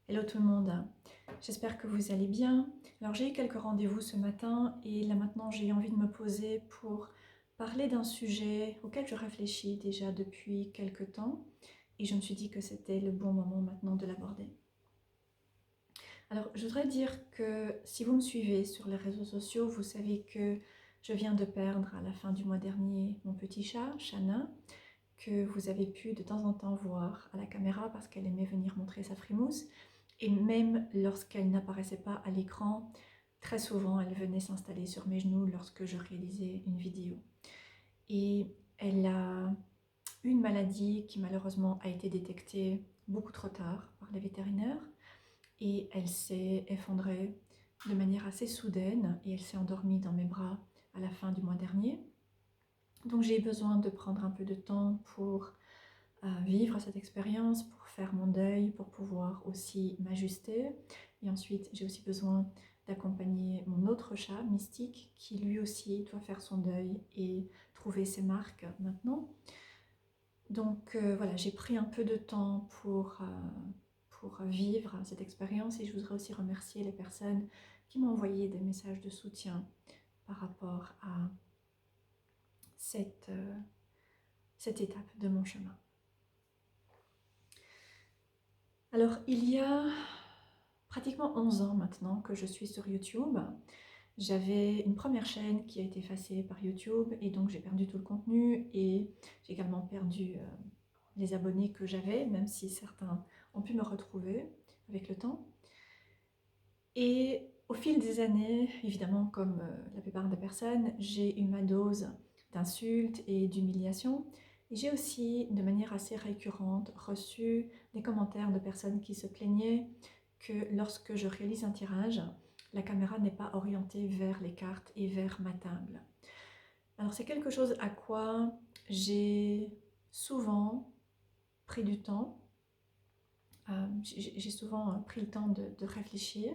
Hello tout le monde, j'espère que vous allez bien. Alors j'ai eu quelques rendez-vous ce matin et là maintenant j'ai envie de me poser pour parler d'un sujet auquel je réfléchis déjà depuis quelques temps et je me suis dit que c'était le bon moment maintenant de l'aborder. Alors je voudrais dire que si vous me suivez sur les réseaux sociaux, vous savez que je viens de perdre à la fin du mois dernier mon petit chat, Shana, que vous avez pu de temps en temps voir à la caméra parce qu'elle aimait venir montrer sa frimousse. Et même lorsqu'elle n'apparaissait pas à l'écran, très souvent elle venait s'installer sur mes genoux lorsque je réalisais une vidéo. Et elle a une maladie qui malheureusement a été détectée beaucoup trop tard par les vétérinaires et elle s'est effondrée de manière assez soudaine et elle s'est endormie dans mes bras à la fin du mois dernier. Donc j'ai eu besoin de prendre un peu de temps pour vivre cette expérience, pour faire mon deuil, pour pouvoir aussi m'ajuster. Et ensuite, j'ai aussi besoin d'accompagner mon autre chat, Mystique, qui lui aussi doit faire son deuil et trouver ses marques maintenant. Donc voilà, j'ai pris un peu de temps pour vivre cette expérience et je voudrais aussi remercier les personnes qui m'ont envoyé des messages de soutien par rapport à cette étape de mon chemin. Alors, il y a pratiquement 11 ans maintenant que je suis sur YouTube. J'avais une première chaîne qui a été effacée par YouTube et donc j'ai perdu tout le contenu et j'ai également perdu les abonnés que j'avais, même si certains ont pu me retrouver avec le temps. Et au fil des années, évidemment, comme la plupart des personnes, j'ai eu ma dose d'insultes et d'humiliations. Et j'ai aussi, de manière assez récurrente, reçu des commentaires de personnes qui se plaignaient que lorsque je réalise un tirage, la caméra n'est pas orientée vers les cartes et vers ma table. Alors c'est quelque chose à quoi j'ai souvent pris du temps, j'ai souvent pris le temps de réfléchir.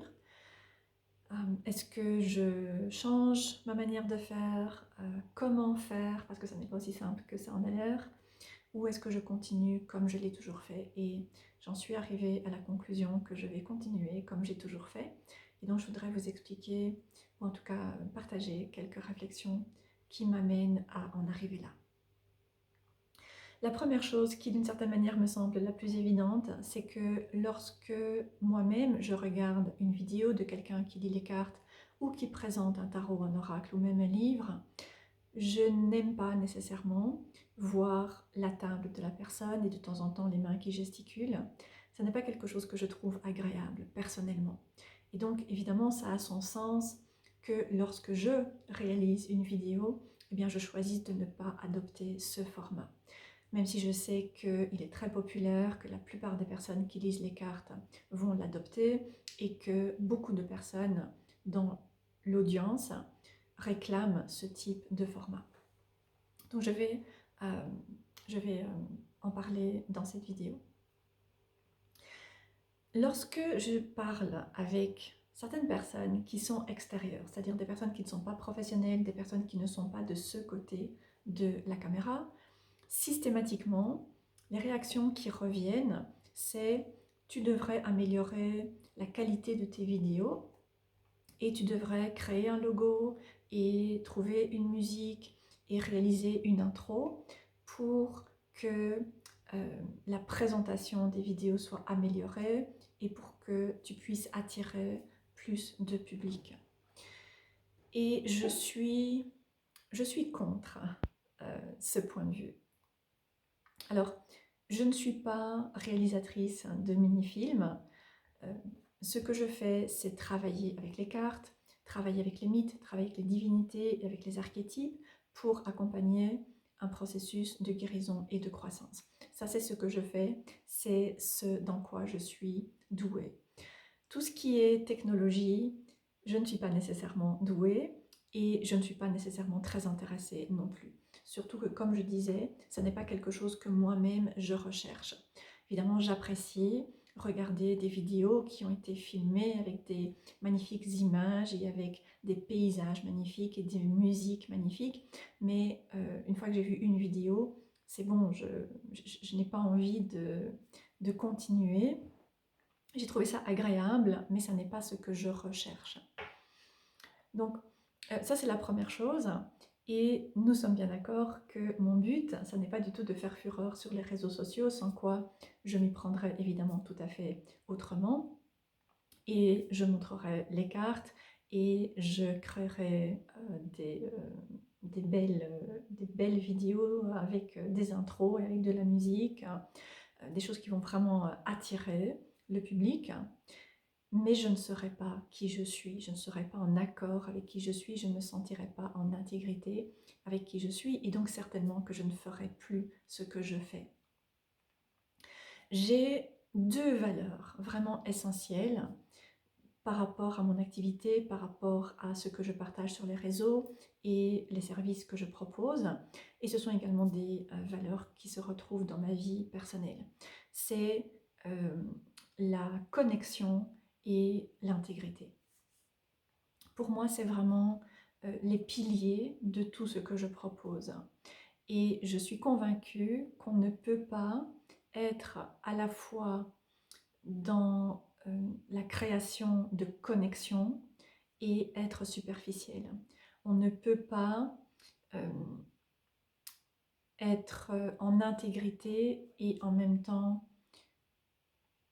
Est-ce que je change ma manière de faire? Comment faire? Parce que ça n'est pas aussi simple que ça en a l'air. Ou est-ce que je continue comme je l'ai toujours fait? Et j'en suis arrivée à la conclusion que je vais continuer comme j'ai toujours fait. Et donc je voudrais vous expliquer, ou en tout cas partager quelques réflexions qui m'amènent à en arriver là. La première chose qui d'une certaine manière me semble la plus évidente, c'est que lorsque moi-même je regarde une vidéo de quelqu'un qui lit les cartes ou qui présente un tarot, un oracle ou même un livre, je n'aime pas nécessairement voir la table de la personne et de temps en temps les mains qui gesticulent. Ce n'est pas quelque chose que je trouve agréable personnellement. Et donc évidemment ça a son sens que lorsque je réalise une vidéo, eh bien, je choisis de ne pas adopter ce format. Même si je sais qu'il est très populaire, que la plupart des personnes qui lisent les cartes vont l'adopter et que beaucoup de personnes dans l'audience réclament ce type de format. Donc euh, je vais en parler dans cette vidéo. Lorsque je parle avec certaines personnes qui sont extérieures, c'est-à-dire des personnes qui ne sont pas professionnelles, des personnes qui ne sont pas de ce côté de la caméra, systématiquement, les réactions qui reviennent, c'est tu devrais améliorer la qualité de tes vidéos et tu devrais créer un logo et trouver une musique et réaliser une intro pour que la présentation des vidéos soit améliorée et pour que tu puisses attirer plus de public. Et je suis contre ce point de vue. Alors, je ne suis pas réalisatrice de mini-films. Ce que je fais, c'est travailler avec les cartes, travailler avec les mythes, travailler avec les divinités et avec les archétypes pour accompagner un processus de guérison et de croissance. Ça, c'est ce que je fais, c'est ce dans quoi je suis douée. Tout ce qui est technologie, je ne suis pas nécessairement douée et je ne suis pas nécessairement très intéressée non plus. Surtout que, comme je disais, ce n'est pas quelque chose que moi-même je recherche. Évidemment, j'apprécie regarder des vidéos qui ont été filmées avec des magnifiques images et avec des paysages magnifiques et des musiques magnifiques, mais une fois que j'ai vu une vidéo, c'est bon, je n'ai pas envie de continuer. J'ai trouvé ça agréable, mais ça n'est pas ce que je recherche. Donc, ça c'est la première chose. Et nous sommes bien d'accord que mon but, ça n'est pas du tout de faire fureur sur les réseaux sociaux, sans quoi je m'y prendrais évidemment tout à fait autrement. Et je montrerai les cartes et je créerai des belles vidéos avec des intros et avec de la musique, des choses qui vont vraiment attirer le public. Mais je ne serai pas qui je suis, je ne serai pas en accord avec qui je suis, je ne me sentirai pas en intégrité avec qui je suis, et donc certainement que je ne ferai plus ce que je fais. J'ai deux valeurs vraiment essentielles par rapport à mon activité, par rapport à ce que je partage sur les réseaux et les services que je propose. Et ce sont également des valeurs qui se retrouvent dans ma vie personnelle. C'est la connexion et l'intégrité. Pour moi, c'est vraiment les piliers de tout ce que je propose. Et je suis convaincue qu'on ne peut pas être à la fois dans la création de connexions et être superficiel. On ne peut pas être en intégrité et en même temps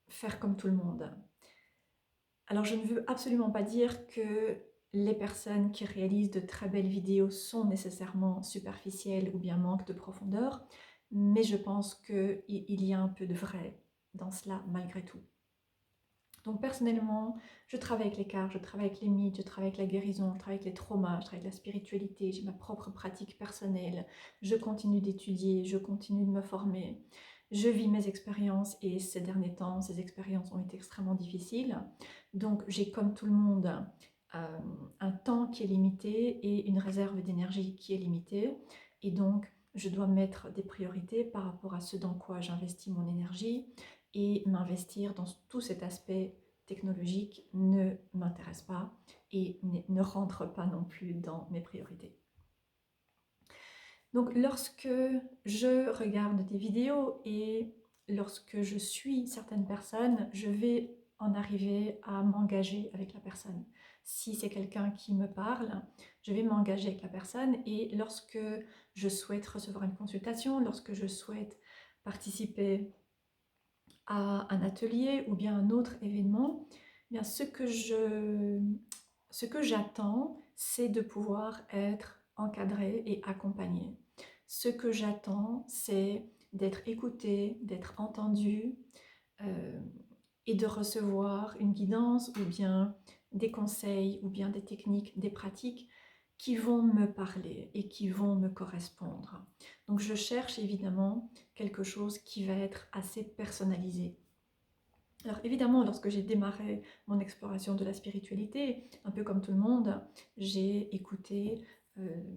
faire comme tout le monde. Alors je ne veux absolument pas dire que les personnes qui réalisent de très belles vidéos sont nécessairement superficielles ou bien manquent de profondeur, mais je pense qu'il y a un peu de vrai dans cela malgré tout. Donc personnellement, je travaille avec les cartes, je travaille avec les mythes, je travaille avec la guérison, je travaille avec les traumas, je travaille avec la spiritualité, j'ai ma propre pratique personnelle, je continue d'étudier, je continue de me former, je vis mes expériences et ces derniers temps, ces expériences ont été extrêmement difficiles. Donc j'ai comme tout le monde un temps qui est limité et une réserve d'énergie qui est limitée. Et donc je dois mettre des priorités par rapport à ce dans quoi j'investis mon énergie, et m'investir dans tout cet aspect technologique ne m'intéresse pas et ne rentre pas non plus dans mes priorités. Donc lorsque je regarde des vidéos et lorsque je suis certaines personnes, je vais en arriver à m'engager avec la personne. Si c'est quelqu'un qui me parle, je vais m'engager avec la personne, et lorsque je souhaite recevoir une consultation, lorsque je souhaite participer à un atelier ou bien un autre événement, eh bien ce que j'attends, c'est de pouvoir être encadrée et accompagnée. Ce que j'attends, c'est d'être écoutée, d'être entendue euh, et de recevoir une guidance ou bien des conseils ou bien des techniques, des pratiques qui vont me parler et qui vont me correspondre. Donc je cherche évidemment quelque chose qui va être assez personnalisé. Alors évidemment, lorsque j'ai démarré mon exploration de la spiritualité, un peu comme tout le monde, j'ai écouté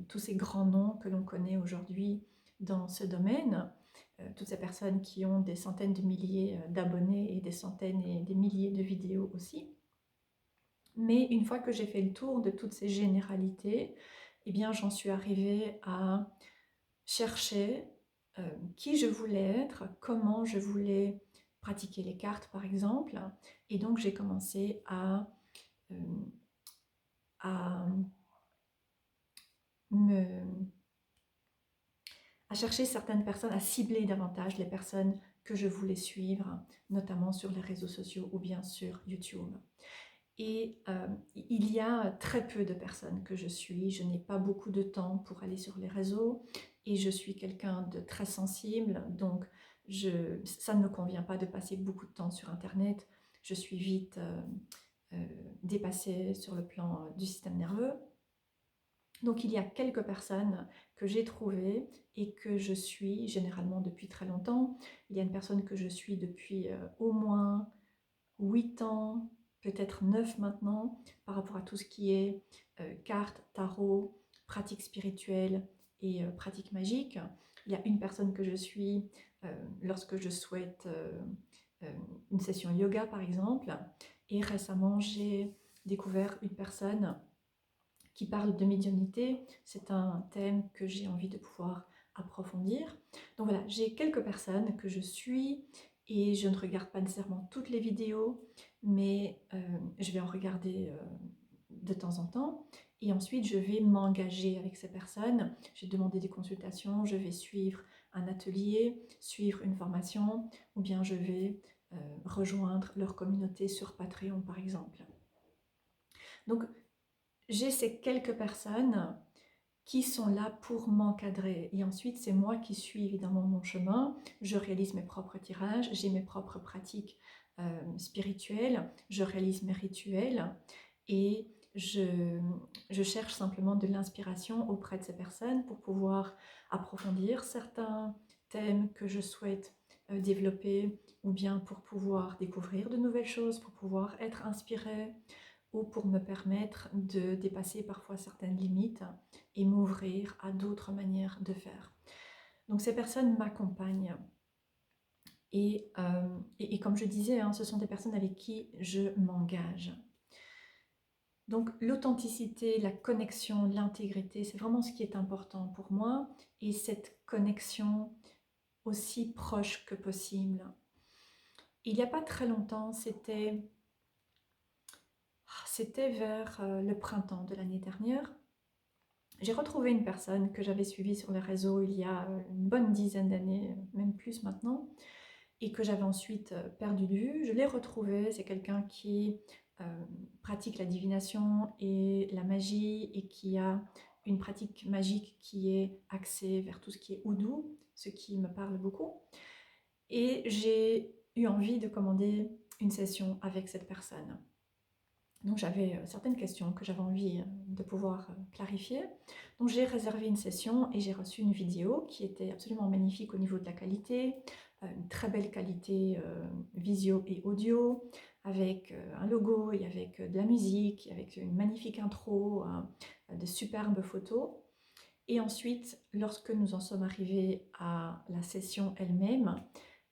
tous ces grands noms que l'on connaît aujourd'hui dans ce domaine, toutes ces personnes qui ont des centaines de milliers d'abonnés et des centaines et des milliers de vidéos aussi. Mais une fois que j'ai fait le tour de toutes ces généralités, eh bien j'en suis arrivée à chercher qui je voulais être, comment je voulais pratiquer les cartes par exemple, et donc j'ai commencé euh, à, me, à chercher certaines personnes, à cibler davantage les personnes que je voulais suivre, notamment sur les réseaux sociaux ou bien sur YouTube. Et il y a très peu de personnes que je suis, je n'ai pas beaucoup de temps pour aller sur les réseaux et je suis quelqu'un de très sensible, donc ça ne me convient pas de passer beaucoup de temps sur Internet. Je suis vite dépassée sur le plan du système nerveux. Donc il y a quelques personnes que j'ai trouvées et que je suis généralement depuis très longtemps. Il y a une personne que je suis depuis au moins 8 ans, peut-être 9 maintenant, par rapport à tout ce qui est cartes, tarot, pratiques spirituelles et pratiques magiques. Il y a une personne que je suis lorsque je souhaite une session yoga par exemple. Et récemment, j'ai découvert une personne qui parle de médiumnité. C'est un thème que j'ai envie de pouvoir approfondir. Donc voilà, j'ai quelques personnes que je suis et je ne regarde pas nécessairement toutes les vidéos, mais je vais en regarder de temps en temps. Et ensuite, je vais m'engager avec ces personnes. Je vais demander des consultations, je vais suivre un atelier, suivre une formation, ou bien je vais rejoindre leur communauté sur Patreon, par exemple. Donc, j'ai ces quelques personnes qui sont là pour m'encadrer. Et ensuite, c'est moi qui suis évidemment mon chemin. Je réalise mes propres tirages, j'ai mes propres pratiques spirituelles, je réalise mes rituels et je cherche simplement de l'inspiration auprès de ces personnes pour pouvoir approfondir certains thèmes que je souhaite développer ou bien pour pouvoir découvrir de nouvelles choses, pour pouvoir être inspirée ou pour me permettre de dépasser parfois certaines limites et m'ouvrir à d'autres manières de faire. Donc ces personnes m'accompagnent et comme je disais, ce sont des personnes avec qui je m'engage. Donc l'authenticité, la connexion, l'intégrité, c'est vraiment ce qui est important pour moi et cette connexion aussi proche que possible. Il n'y a pas très longtemps, c'était vers le printemps de l'année dernière. J'ai retrouvé une personne que j'avais suivie sur les réseaux il y a une bonne dizaine d'années, même plus maintenant, et que j'avais ensuite perdu de vue. Je l'ai retrouvée, c'est quelqu'un qui pratique la divination et la magie et qui a une pratique magique qui est axée vers tout ce qui est oudou, ce qui me parle beaucoup. Et j'ai eu envie de commander une session avec cette personne. Donc j'avais certaines questions que j'avais envie de pouvoir clarifier. Donc j'ai réservé une session et j'ai reçu une vidéo qui était absolument magnifique au niveau de la qualité, une très belle qualité visio et audio, avec un logo et avec de la musique, avec une magnifique intro, de superbes photos. Et ensuite, lorsque nous en sommes arrivés à la session elle-même,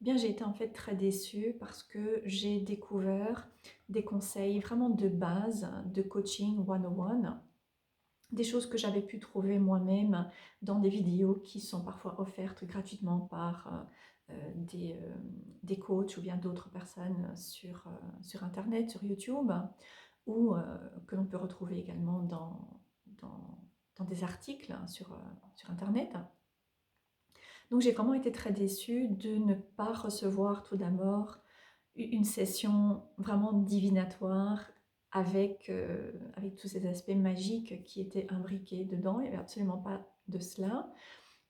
bien j'ai été en fait très déçue parce que j'ai découvert des conseils vraiment de base de coaching 101, des choses que j'avais pu trouver moi-même dans des vidéos qui sont parfois offertes gratuitement par des coachs ou bien d'autres personnes sur Internet, sur YouTube, ou que l'on peut retrouver également dans des articles sur Internet. Donc j'ai vraiment été très déçue de ne pas recevoir tout d'abord une session vraiment divinatoire avec tous ces aspects magiques qui étaient imbriqués dedans. Il n'y avait absolument pas de cela.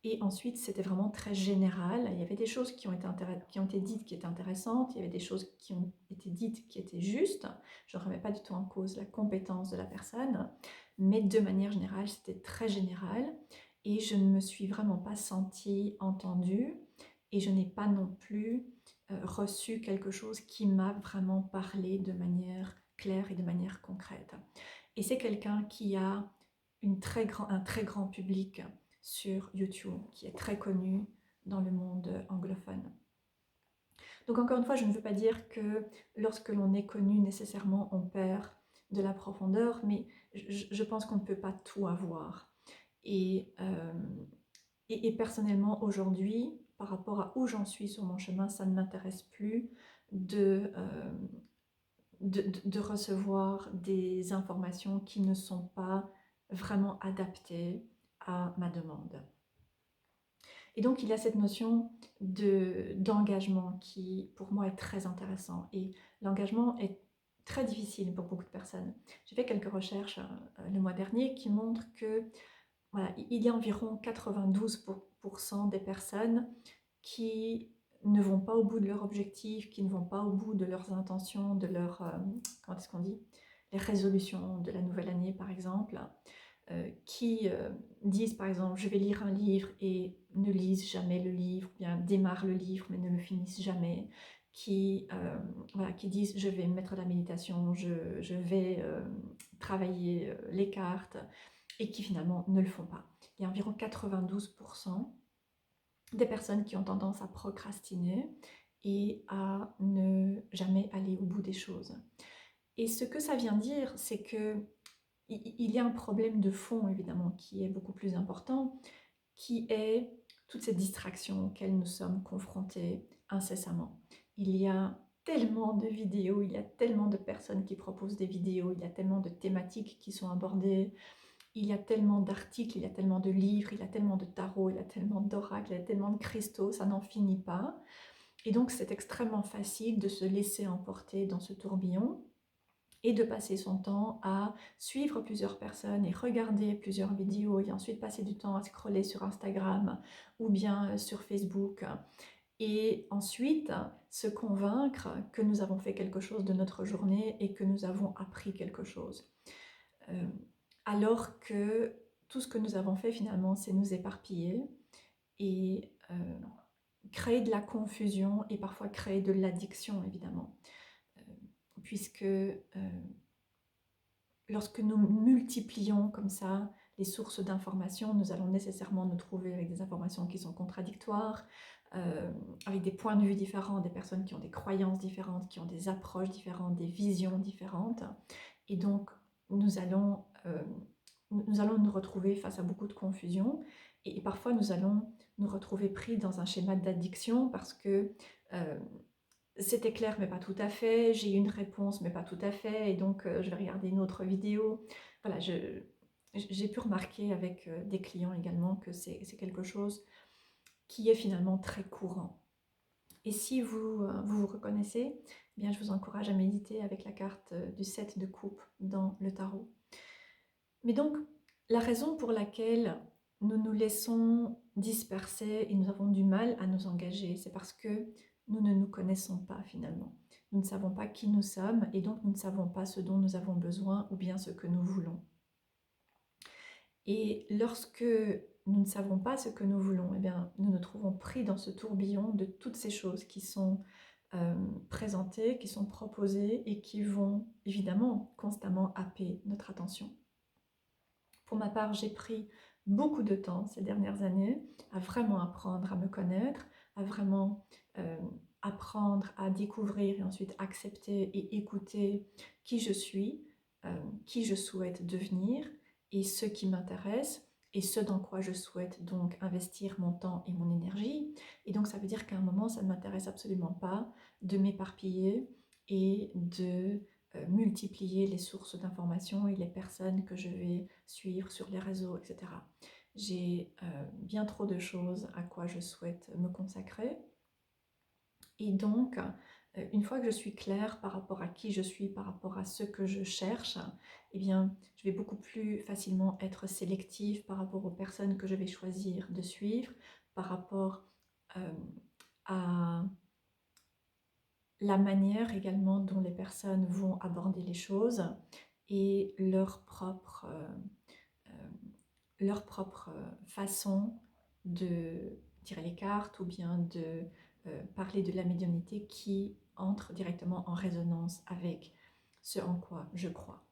Et ensuite, c'était vraiment très général. Il y avait des choses qui ont été dites qui étaient intéressantes, il y avait des choses qui ont été dites qui étaient justes. Je ne remets pas du tout en cause la compétence de la personne, mais de manière générale, c'était très général. Et je ne me suis vraiment pas sentie entendue et je n'ai pas non plus reçu quelque chose qui m'a vraiment parlé de manière claire et de manière concrète. Et c'est quelqu'un qui a un très grand public sur YouTube, qui est très connu dans le monde anglophone. Donc encore une fois, je ne veux pas dire que lorsque l'on est connu, nécessairement, on perd de la profondeur, mais je pense qu'on ne peut pas tout avoir. Et personnellement, aujourd'hui, par rapport à où j'en suis sur mon chemin, ça ne m'intéresse plus de recevoir des informations qui ne sont pas vraiment adaptées à ma demande. Et donc, il y a cette notion d'engagement qui, pour moi, est très intéressant. Et l'engagement est très difficile pour beaucoup de personnes. J'ai fait quelques recherches le mois dernier qui montrent que voilà, il y a environ 92% des personnes qui ne vont pas au bout de leur objectif, qui ne vont pas au bout de leurs intentions, de leur, comment est-ce qu'on dit, les résolutions de la nouvelle année par exemple, qui disent par exemple je vais lire un livre et ne lisent jamais le livre, ou bien démarrent le livre mais ne le finissent jamais, voilà, qui disent je vais mettre la méditation, je vais travailler les cartes, et qui finalement ne le font pas. Il y a environ 92% des personnes qui ont tendance à procrastiner et à ne jamais aller au bout des choses. Et ce que ça vient dire, c'est que il y a un problème de fond, évidemment, qui est beaucoup plus important, qui est toute cette distraction auxquelles nous sommes confrontés incessamment. il y a tellement de vidéos, il y a tellement de personnes qui proposent des vidéos, il y a tellement de thématiques qui sont abordées, il y a tellement d'articles, il y a tellement de livres, il y a tellement de tarots, il y a tellement d'oracles, il y a tellement de cristaux, ça n'en finit pas. Et donc c'est extrêmement facile de se laisser emporter dans ce tourbillon et de passer son temps à suivre plusieurs personnes et regarder plusieurs vidéos et ensuite passer du temps à scroller sur Instagram ou bien sur Facebook et ensuite se convaincre que nous avons fait quelque chose de notre journée et que nous avons appris quelque chose. Alors que tout ce que nous avons fait finalement, c'est nous éparpiller et créer de la confusion et parfois créer de l'addiction évidemment. Puisque lorsque nous multiplions comme ça les sources d'informations, nous allons nécessairement nous trouver avec des informations qui sont contradictoires, avec des points de vue différents, des personnes qui ont des croyances différentes, qui ont des approches différentes, des visions différentes. Et donc, nous allons nous retrouver face à beaucoup de confusion et parfois nous allons nous retrouver pris dans un schéma d'addiction parce que c'était clair mais pas tout à fait, j'ai eu une réponse mais pas tout à fait et donc je vais regarder une autre vidéo. Voilà, j'ai pu remarquer avec des clients également que c'est quelque chose qui est finalement très courant. Et si vous reconnaissez, eh bien je vous encourage à méditer avec la carte du 7 de coupe dans le tarot. Mais donc, la raison pour laquelle nous nous laissons disperser et nous avons du mal à nous engager, c'est parce que nous ne nous connaissons pas finalement. Nous ne savons pas qui nous sommes et donc nous ne savons pas ce dont nous avons besoin ou bien ce que nous voulons. Et lorsque nous ne savons pas ce que nous voulons, eh bien, nous nous trouvons pris dans ce tourbillon de toutes ces choses qui sont présentées, qui sont proposées et qui vont évidemment constamment happer notre attention. Pour ma part, j'ai pris beaucoup de temps ces dernières années à vraiment apprendre à me connaître, à vraiment apprendre à découvrir et ensuite accepter et écouter qui je suis, qui je souhaite devenir et ce qui m'intéresse et ce dans quoi je souhaite donc investir mon temps et mon énergie. Et donc ça veut dire qu'à un moment, ça ne m'intéresse absolument pas de m'éparpiller et de multiplier les sources d'informations et les personnes que je vais suivre sur les réseaux, etc. J'ai bien trop de choses à quoi je souhaite me consacrer. Et donc, une fois que je suis claire par rapport à qui je suis, par rapport à ce que je cherche, eh bien, je vais beaucoup plus facilement être sélective par rapport aux personnes que je vais choisir de suivre, par rapport à la manière également dont les personnes vont aborder les choses et leur propre façon de tirer les cartes ou bien de parler de la médiumnité qui entre directement en résonance avec ce en quoi je crois.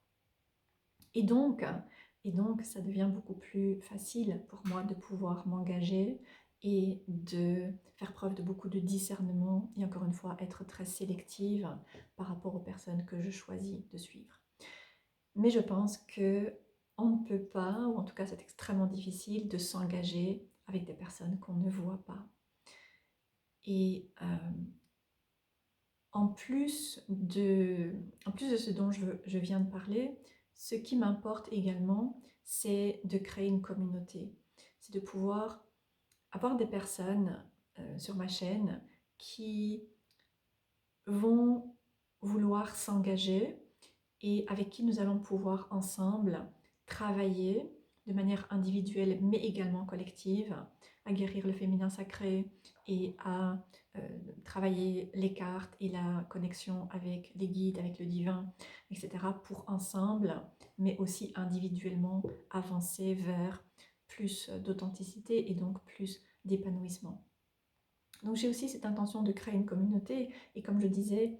Et donc, ça devient beaucoup plus facile pour moi de pouvoir m'engager et de faire preuve de beaucoup de discernement et encore une fois être très sélective par rapport aux personnes que je choisis de suivre. Mais je pense que on ne peut pas, ou en tout cas c'est extrêmement difficile de s'engager avec des personnes qu'on ne voit pas. Et en plus de ce dont je viens de parler, ce qui m'importe également, c'est de créer une communauté. C'est de pouvoir avoir des personnes sur ma chaîne qui vont vouloir s'engager et avec qui nous allons pouvoir ensemble travailler de manière individuelle mais également collective à guérir le féminin sacré et à travailler les cartes et la connexion avec les guides, avec le divin, etc. pour ensemble, mais aussi individuellement avancer vers plus d'authenticité et donc plus d'épanouissement. Donc j'ai aussi cette intention de créer une communauté et comme je disais,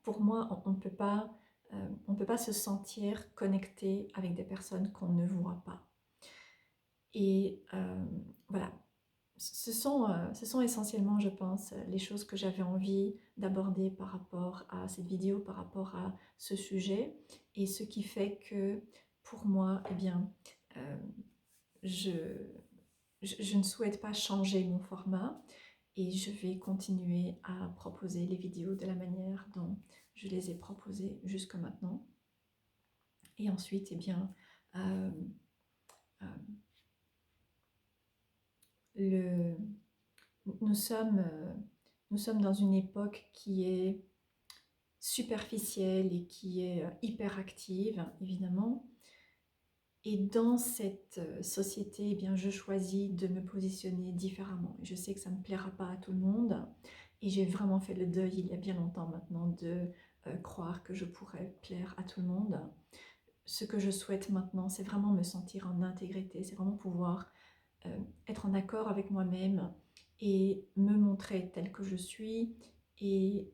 pour moi on ne peut pas se sentir connecté avec des personnes qu'on ne voit pas. Et voilà, ce sont essentiellement, je pense, les choses que j'avais envie d'aborder par rapport à cette vidéo, par rapport à ce sujet. Et ce qui fait que, pour moi, eh bien, je ne souhaite pas changer mon format. et je vais continuer à proposer les vidéos de la manière dont je les ai proposées jusque maintenant. Et ensuite, eh bien, euh, euh, le, nous sommes dans une époque qui est superficielle et qui est hyper active, évidemment. Et dans cette société, eh bien, je choisis de me positionner différemment. Je sais que ça ne plaira pas à tout le monde. Et j'ai vraiment fait le deuil il y a bien longtemps maintenant de croire que je pourrais plaire à tout le monde. Ce que je souhaite maintenant, c'est vraiment me sentir en intégrité. C'est vraiment pouvoir être en accord avec moi-même et me montrer telle que je suis et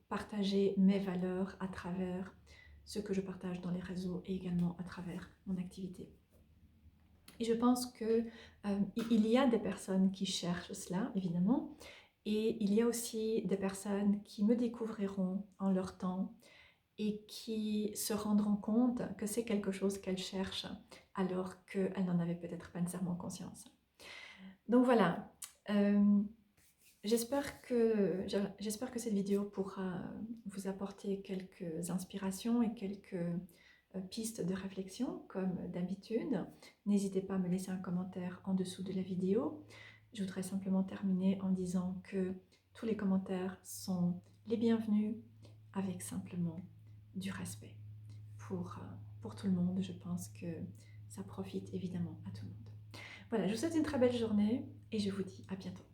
partager mes valeurs à travers ce que je partage dans les réseaux et également à travers mon activité. Et je pense que il y a des personnes qui cherchent cela, évidemment, et il y a aussi des personnes qui me découvriront en leur temps et qui se rendront compte que c'est quelque chose qu'elles cherchent alors qu'elles n'en avaient peut-être pas nécessairement conscience. Donc voilà, j'espère que cette vidéo pourra vous apporter quelques inspirations et quelques pistes de réflexion comme d'habitude. N'hésitez pas à me laisser un commentaire en dessous de la vidéo. Je voudrais simplement terminer en disant que tous les commentaires sont les bienvenus avec simplement du respect pour tout le monde. Je pense que ça profite évidemment à tout le monde. Voilà, je vous souhaite une très belle journée et je vous dis à bientôt.